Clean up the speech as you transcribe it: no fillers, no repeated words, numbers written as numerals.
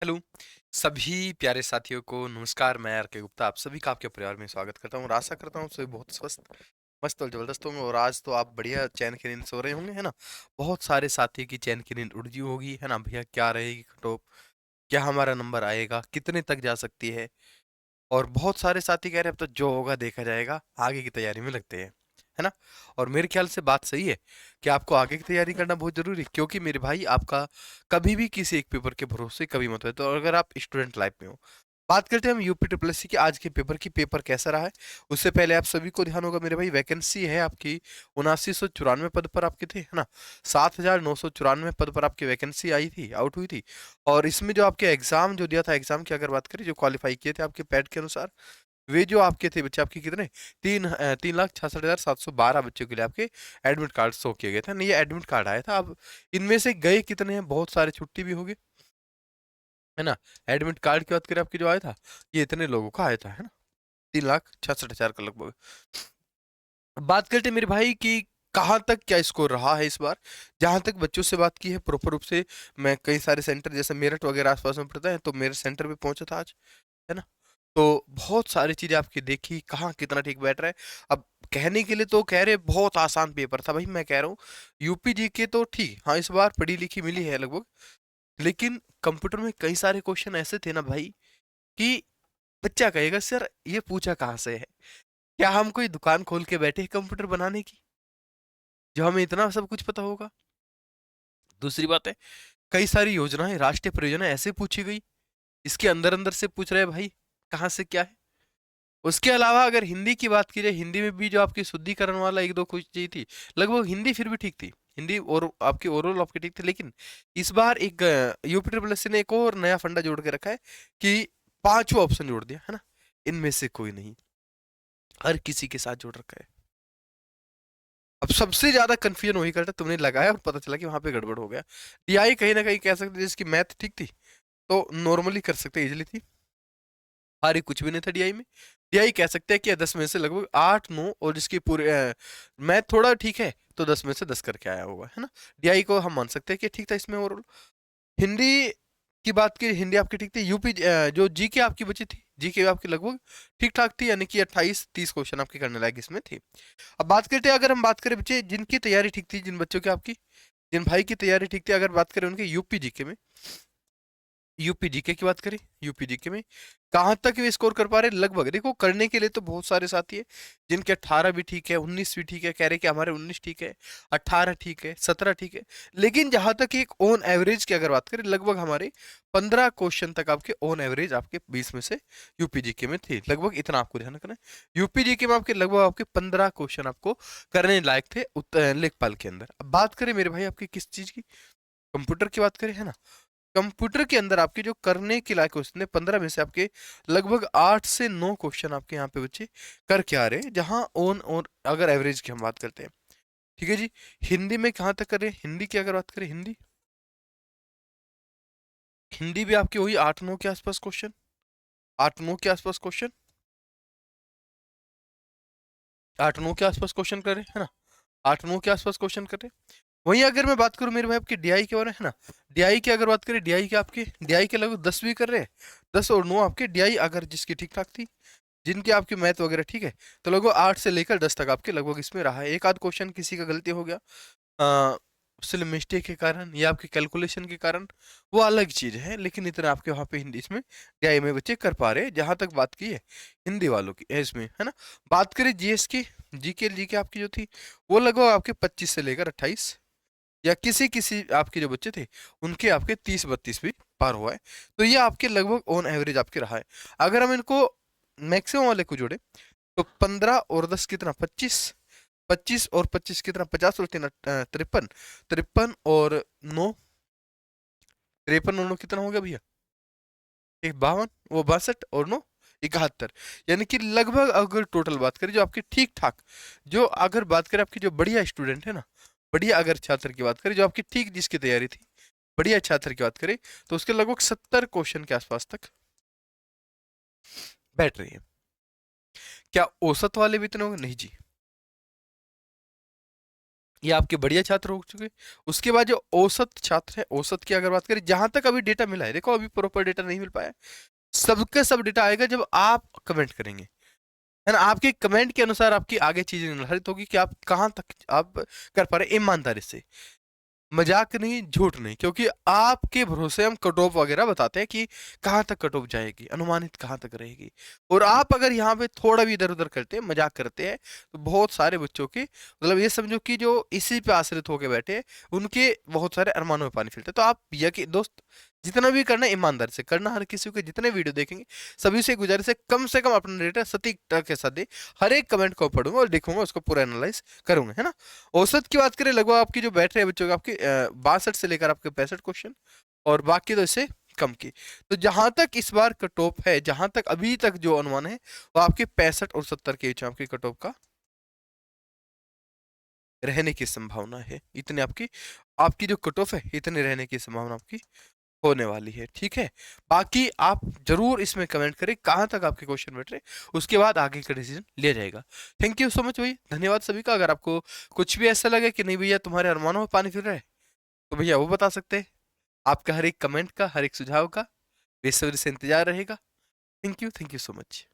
Hello सभी प्यारे साथियों को नमस्कार। मैं आर के गुप्ता आप सभी का आपके परिवार में स्वागत करता हूँ और आशा करता हूँ सभी बहुत स्वस्थ मस्त और जबरदस्त होंगे। और आज तो आप बढ़िया चैन की नींद सो रहे होंगे, है ना। बहुत सारे साथी की चैन की नींद उड़ गई होगी, है ना भैया। क्या रहेगी कटऑफ, क्या हमारा नंबर आएगा, कितने तक जा सकती है। और बहुत सारे साथी कह रहे हैं अब तो जो होगा देखा जाएगा, आगे की तैयारी में लगते हैं, है ना। और मेरे ख्याल से बात सही है कि आपको आगे की तैयारी करना बहुत जरूरी है, क्योंकि मेरे भाई आपका कभी भी किसी एक पेपर के भरोसे कभी मत हो। तो अगर आप स्टूडेंट लाइफ में हो, बात करते हैं हम यूपी ट्रिपल एस सी के आज के पेपर की। पेपर कैसा रहा है उससे पहले आप सभी को ध्यान होगा मेरे भाई, वैकेंसी है आपकी 7994 पद पर आपके थे, है ना। 7994 पद पर आपकी वैकेंसी आई थी, आउट हुई थी। और इसमें जो आपके एग्जाम जो दिया था, एग्जाम की अगर बात करें, जो क्वालिफाई किए थे आपके पैड के अनुसार, वे जो आपके थे बच्चे, आपके कितने 3,66,712 बच्चों के लिए आपके एडमिट कार्ड शो किए गए थे नहीं, ये एडमिट कार्ड आया था। अब इनमें से गए कितने हैं, बहुत सारे छुट्टी भी हो गए, है ना। एडमिट कार्ड की बात करें आपके जो आया था, ये इतने लोगों का आया था, है ना। 3,66,000 का लगभग। अब बात करते हैं मेरे भाई कि कहाँ तक क्या स्कोर रहा है इस बार। जहां तक बच्चों से बात की है प्रॉपर रूप से, मैं कई सारे सेंटर जैसे मेरठ वगैरह आसपास में पड़ता है, तो मेरे सेंटर पे पहुंचा था आज, है ना। तो बहुत सारी चीजें आपकी देखी, कहाँ कितना ठीक बैठ रहा है। अब कहने के लिए तो कह रहे बहुत आसान पेपर था भाई, मैं कह रहा हूँ यूपी जी के तो ठीक, हाँ इस बार पढ़ी लिखी मिली है लगभग। लेकिन कंप्यूटर में कई सारे क्वेश्चन ऐसे थे ना भाई, कि बच्चा कहेगा सर ये पूछा कहाँ से है। क्या हम कोई दुकान खोल के बैठे हैं कंप्यूटर बनाने की, जो हमें इतना सब कुछ पता होगा। दूसरी बात है, कई सारी योजनाएं, राष्ट्रीय परियोजनाएं ऐसे पूछी गई, इसके अंदर अंदर से पूछ रहे हैं भाई, कहाँ से क्या है। उसके अलावा अगर हिंदी की बात की जाए, हिंदी में भी जो आपकी शुद्धिकरण वाला एक दो कुछ चीज थी, लगभग हिंदी फिर भी ठीक थी। हिंदी और आपकी ओरल आपकी ठीक थी। लेकिन इस बार एक यूपी ट्रिपल एस ने एक और नया फंडा जोड़ के रखा है कि पांचवा ऑप्शन जोड़ दिया, है ना। इनमें से कोई नहीं, हर किसी के साथ जोड़ रखा है। अब सबसे ज्यादा कंफ्यूजन वही करता, तुमने लगाया और पता चला कि वहां पे गड़बड़ हो गया। टीआई कहीं ना कहीं कह सकते हैं, जिसकी मैथ ठीक थी तो नॉर्मली कर सकते, इजिली थी। हारी कुछ भी नहीं था डीआई में। डीआई कह सकते हैं कि 10 में से लगभग 8 9, और जिसकी पूरे मैथ थोड़ा ठीक है तो 10 में से 10 करके आया होगा, है ना। डीआई को हम मान सकते हैं कि ठीक था इसमें ओवरऑल। हिंदी की बात की, हिंदी आपकी ठीक थी। यूपी जो जीके आपकी बची थी, जीके आपकी लगभग ठीक ठाक थी, यानी कि 28 30 क्वेश्चन आपके करने लायक इसमें थी। अब बात करते हैं, अगर हम बात करें बच्चे जिनकी तैयारी ठीक थी, जिन बच्चों की आपकी, जिन भाई की तैयारी ठीक थी, अगर बात करें उनके यूपी जीके में, यूपी जीके की बात करें, यूपी जीके में कहाँ तक वे स्कोर कर पा रहे हैं। लगभग देखो, करने के लिए तो बहुत सारे साथी है, जिनके 18 भी ठीक है, 19 भी ठीक है, कह रहे कि हमारे 19 ठीक है, 18 ठीक है, 17 ठीक है। लेकिन जहां तक एक ऑन एवरेज की अगर बात करें, लगभग हमारे 15 क्वेश्चन तक आपके ऑन एवरेज आपके 20 में से यूपी जीके में थी। लगभग इतना आपको ध्यान रखना है, यूपी जीके में आपके लगभग आपके 15 क्वेश्चन आपको करने लायक थे लेखपाल के अंदर। अब बात करें मेरे भाई आपकी किस चीज की, कंप्यूटर की बात करें, है ना। कंप्यूटर के अंदर आपके जो करने के लायक क्वेश्चन है, 15 में से आपके लगभग 8 से 9 क्वेश्चन आपके यहाँ पे बच्चे कर के आ रहे हैं, जहां ऑन और अगर एवरेज की हम बात करते हैं, ठीक है जी। हिंदी में कहाँ तक कर रहे हैं, हिंदी की अगर बात करें, हिंदी हिंदी भी आपकी वही 8 9 के आसपास क्वेश्चन, 8 9 के आसपास क्वेश्चन, 8 9 के आसपास क्वेश्चन कर रहे हैं, है ना। 8 9 के आसपास क्वेश्चन कर रहे हैं। वहीं अगर मैं बात करूं मेरे भाई आपकी डीआई के बारे में, है ना। डीआई की अगर बात करें, डीआई के आपके डीआई के लगभग 10 भी कर रहे हैं, 10 और 9 आपके डीआई अगर जिसकी ठीक ठाक थी, जिनके आपकी मैथ वगैरह ठीक है, तो लगभग 8 से लेकर 10 तक आपके लगभग इसमें रहा है। एक आध क्वेश्चन किसी का गलती हो गया, सिर्फ मिस्टेक के कारण या आपके कैलकुलेशन के कारण, वो अलग चीज है। लेकिन इतना आपके वहाँ पे हिंदी इसमें डीआई में बच्चे कर पा रहे हैं, जहां तक बात की है हिंदी वालों की इसमें, है ना। बात करें जीएस की, जीके आपकी जो थी, वो लगभग आपके 25 से लेकर 28, या किसी किसी आपके जो बच्चे थे उनके आपके 30 32 भी पार हुआ है। तो ये आपके लगभग ऑन एवरेज आपके रहा है। अगर हम इनको मैक्सिमम वाले को जोड़े, तो 15 और 10 कितना 25, 25 और 25 कितना 50, और 3 53, 53 और 9, 53 और 9 कितना हो गया भैया, एक 52, वो 62 और 9 71। यानी कि लगभग अगर टोटल बात करें जो आपके ठीक ठाक, जो अगर बात करें आपकी जो बढ़िया स्टूडेंट है ना, बढ़िया अगर छात्र की बात करें, जो आपकी ठीक जिसकी तैयारी थी, बढ़िया छात्र की बात करें, तो उसके लगभग 70 क्वेश्चन के आसपास तक बैठ रही है। क्या औसत वाले भी इतने होंगे, नहीं जी। ये आपके बढ़िया छात्र हो चुके। उसके बाद जो औसत छात्र है, औसत की अगर बात करें, जहां तक अभी डेटा मिला है, देखो अभी प्रॉपर डेटा नहीं मिल पाया, सबका सब डेटा आएगा जब आप कमेंट करेंगे, है ना। आपके कमेंट के अनुसार आपकी आगे चीजें निर्धारित होगी कि आप कहाँ तक आप कर पा रहे ईमानदारी से, मजाक नहीं, झूठ नहीं, क्योंकि आपके भरोसे हम कट ऑफ वगैरह बताते हैं कि कहाँ तक कट ऑफ जाएगी, अनुमानित कहाँ तक रहेगी। और आप अगर यहाँ पे थोड़ा भी इधर उधर करते हैं, मजाक करते हैं, तो बहुत सारे बच्चों के मतलब ये समझो कि जो इसी पे आश्रित होकर बैठे हैं, उनके बहुत सारे अरमानों में पानी फिरते हैं। तो आप यकीन दोस्त, जितना भी करना है ईमानदार से करना। हर किसी के जितने वीडियो देखेंगे सभी से गुजारिश है कम से कम अपना डेटा सटीकता के साथ दे। हर एक कमेंट को पढ़ूंगा और देखूंगा, उसको पूरा एनालाइज करूंगा, है ना। औसत की बात करें, लगभग आपकी जो बैठ रहे हैं बच्चों के, आपके 62 से लेकर आपके 65 क्वेश्चन, और बाकी तो इससे कम की। तो जहां तक इस बार कट ऑफ है, जहां तक अभी तक जो अनुमान है, वो आपके 65 और 70 के बीच में आपकी कट ऑफ का रहने की संभावना है। इतनी आपकी आपकी जो कट ऑफ है, इतने रहने की संभावना आपकी होने वाली है, ठीक है। बाकी आप जरूर इसमें कमेंट करें कहाँ तक आपके क्वेश्चन बैठ रहे, उसके बाद आगे का डिसीजन लिया जाएगा। थैंक यू सो मच भाई, धन्यवाद सभी का। अगर आपको कुछ भी ऐसा लगे कि नहीं भैया तुम्हारे अरमानों में पानी फिर रहा है, तो भैया वो बता सकते हैं। आपका हर एक कमेंट का, हर एक सुझाव का बेसब्री से इंतजार रहेगा। Thank you so much.